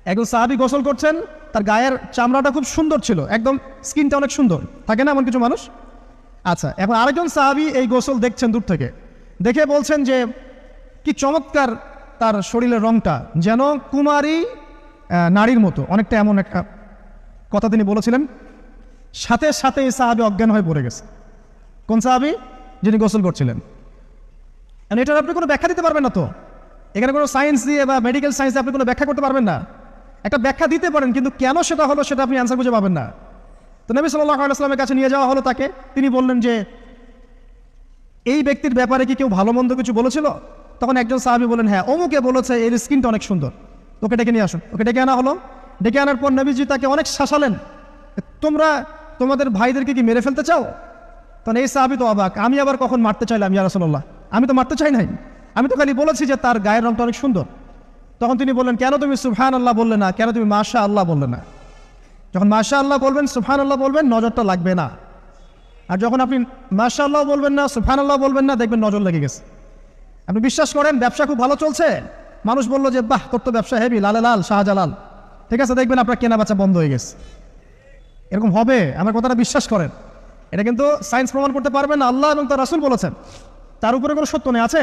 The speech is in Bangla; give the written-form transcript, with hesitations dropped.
একজন সাহাবী গোসল করছেন, তার গায়ের চামড়াটা খুব সুন্দর ছিল, একদম স্কিনটা অনেক সুন্দর, থাকে না এমন কিছু মানুষ? আচ্ছা, এখন আরেকজন সাহাবী এই গোসল দেখছেন দূর থেকে, দেখে বলছেন যে কি চমৎকার তার শরীরের রংটা, যেন কুমারী নারীর মতো, অনেকটা এমন একটা কথা তিনি বলেছিলেন। সাথে সাথে এই সাহাবী অজ্ঞান হয়ে পড়ে গেছে। কোন সাহাবী? যিনি গোসল করছিলেন। এটার আপনি কোনো ব্যাখ্যা দিতে পারবেন না তো, এখানে কোনো সায়েন্স দিয়ে বা মেডিকেল সায়েন্স দিয়ে আপনি কোনো ব্যাখ্যা করতে পারবেন না। একটা ব্যাখ্যা দিতে পারেন, কিন্তু কেন সেটা হলো সেটা আপনি অ্যান্সার খুঁজে পাবেন না। তো নবী সাল্লাল্লাহু আলাইহি ওয়াসাল্লামের কাছে নিয়ে যাওয়া হলো তাকে। তিনি বললেন যে এই ব্যক্তির ব্যাপারে কি কেউ ভালো মন্দ কিছু বলেছিল? তখন একজন সাহাবী বলেন, হ্যাঁ, অমুকে বলেছে এর স্কিনটা অনেক সুন্দর, ওকে ডেকে নিয়ে আসুন। ওকে ডেকে আনা হলো। ডেকে আনার পর নবীজি তাকে অনেক শাসালেন, তোমরা তোমাদের ভাইদেরকে কি মেরে ফেলতে চাও? তখন এই সাহাবী তো অবাক, আমি আবার কখন মারতে চাইলাম ইয়া রাসূলুল্লাহ, আমি তো মারতে চাই নাই, আমি তো খালি বলেছি যে তার গায়ের রংটা অনেক সুন্দর। তখন তিনি বললেন, কেন তুমি সুবহানাল্লাহ বললে না, কেন তুমি মাশাআল্লাহ বললে না? যখন মাশাআল্লাহ বলবেন, সুবহানাল্লাহ বলবেন, নজরটা লাগবে না। আর যখন আপনি মাশাআল্লাহ বলবেন না, সুবহানাল্লাহ বলবেন না, দেখবেন নজর লেগে গেছে। আপনি বিশ্বাস করেন ব্যবসা খুব ভালো চলছে, মানুষ বললো যে বাহ তোর তো ব্যবসা হেভি, লালে লাল শাহজালাল, ঠিক আছে, দেখবেন আপনার কেনা বেচা বন্ধ হয়ে গেছে। এরকম হবে, আমার কথাটা বিশ্বাস করেন। এটা কিন্তু সায়েন্স প্রমাণ করতে পারবেন না, আল্লাহ এবং তার রাসূল বলেছেন, তার উপরে কোনো সত্য নেই আছে।